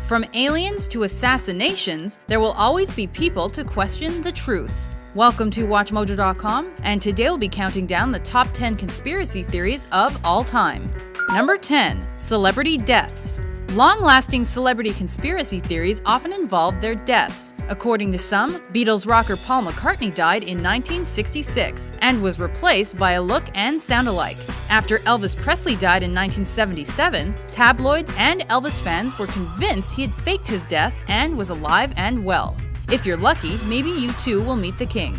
From aliens to assassinations, there will always be people to question the truth. Welcome to WatchMojo.com, and today we'll be counting down the top 10 conspiracy theories of all time. Number 10. Celebrity deaths. Long-lasting celebrity conspiracy theories often involve their deaths. According to some, Beatles rocker Paul McCartney died in 1966 and was replaced by a look and sound alike. After Elvis Presley died in 1977, tabloids and Elvis fans were convinced he had faked his death and was alive and well. If you're lucky, maybe you too will meet the king.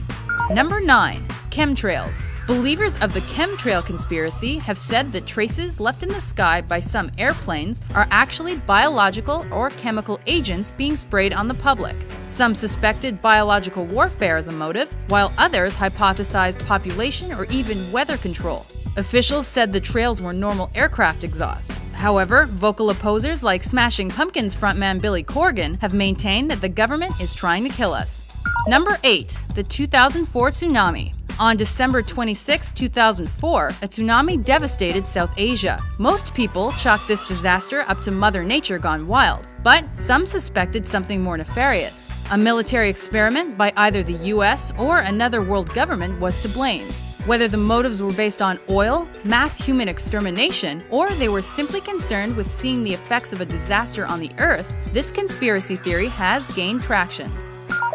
Number 9. Chemtrails. Believers of the chemtrail conspiracy have said that traces left in the sky by some airplanes are actually biological or chemical agents being sprayed on the public. Some suspected biological warfare as a motive, while others hypothesized population or even weather control. Officials said the trails were normal aircraft exhaust. However, vocal opposers like Smashing Pumpkins frontman Billy Corgan have maintained that the government is trying to kill us. Number 8. The 2004 tsunami. On December 26, 2004, a tsunami devastated South Asia. Most people chalk this disaster up to Mother Nature gone wild, but some suspected something more nefarious. A military experiment by either the US or another world government was to blame. Whether the motives were based on oil, mass human extermination, or they were simply concerned with seeing the effects of a disaster on the Earth, this conspiracy theory has gained traction.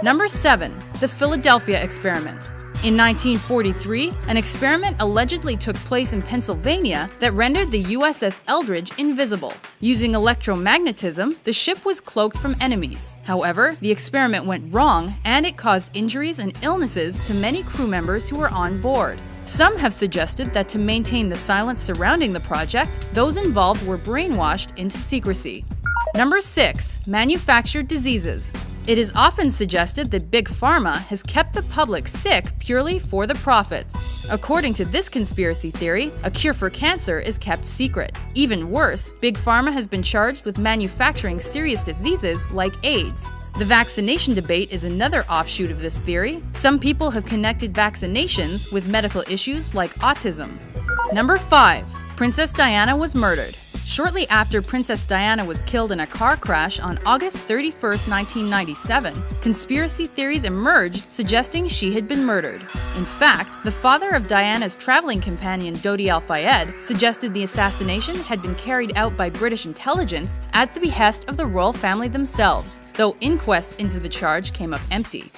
Number 7. The Philadelphia experiment. In 1943, an experiment allegedly took place in Pennsylvania that rendered the USS Eldridge invisible. Using electromagnetism, the ship was cloaked from enemies. However, the experiment went wrong and it caused injuries and illnesses to many crew members who were on board. Some have suggested that to maintain the silence surrounding the project, those involved were brainwashed into secrecy. Number 6. Manufactured diseases. It is often suggested that Big Pharma has kept the public sick purely for the profits. According to this conspiracy theory, a cure for cancer is kept secret. Even worse, Big Pharma has been charged with manufacturing serious diseases like AIDS. The vaccination debate is another offshoot of this theory. Some people have connected vaccinations with medical issues like autism. Number 5. Princess Diana was murdered. Shortly after Princess Diana was killed in a car crash on August 31, 1997, conspiracy theories emerged suggesting she had been murdered. In fact, the father of Diana's traveling companion Dodi Al-Fayed suggested the assassination had been carried out by British intelligence at the behest of the royal family themselves, though inquests into the charge came up empty.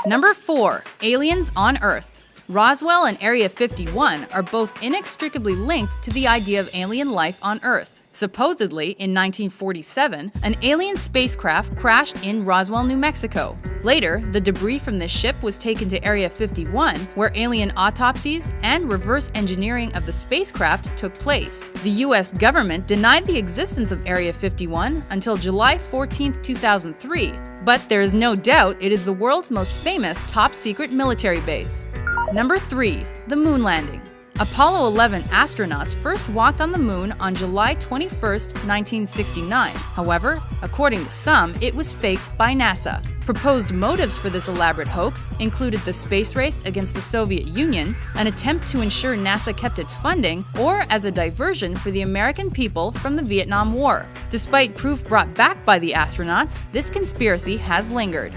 Number 4. Aliens on Earth. Roswell and Area 51 are both inextricably linked to the idea of alien life on Earth. Supposedly, in 1947, an alien spacecraft crashed in Roswell, New Mexico. Later, the debris from this ship was taken to Area 51, where alien autopsies and reverse engineering of the spacecraft took place. The US government denied the existence of Area 51 until July 14, 2003, but there is no doubt it is the world's most famous top-secret military base. Number 3. The moon landing. Apollo 11 astronauts first walked on the moon on July 21, 1969. However, according to some, it was faked by NASA. Proposed motives for this elaborate hoax included the space race against the Soviet Union, an attempt to ensure NASA kept its funding, or as a diversion for the American people from the Vietnam War. Despite proof brought back by the astronauts, this conspiracy has lingered.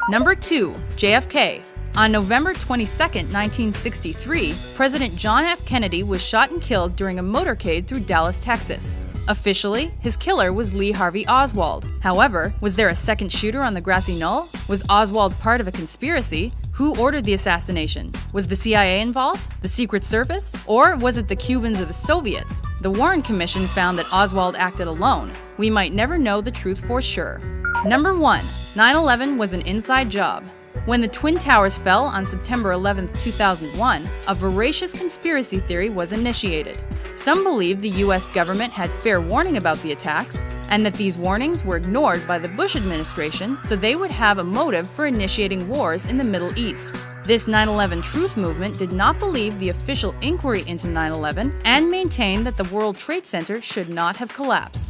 Number 2. JFK. On November 22, 1963, President John F. Kennedy was shot and killed during a motorcade through Dallas, Texas. Officially, his killer was Lee Harvey Oswald. However, was there a second shooter on the grassy knoll? Was Oswald part of a conspiracy? Who ordered the assassination? Was the CIA involved? The Secret Service? Or was it the Cubans or the Soviets? The Warren Commission found that Oswald acted alone. We might never know the truth for sure. Number 1. 9/11 was an inside job. When the Twin Towers fell on September 11, 2001, a voracious conspiracy theory was initiated. Some believed the US government had fair warning about the attacks, and that these warnings were ignored by the Bush administration so they would have a motive for initiating wars in the Middle East. This 9/11 truth movement did not believe the official inquiry into 9/11 and maintained that the World Trade Center should not have collapsed.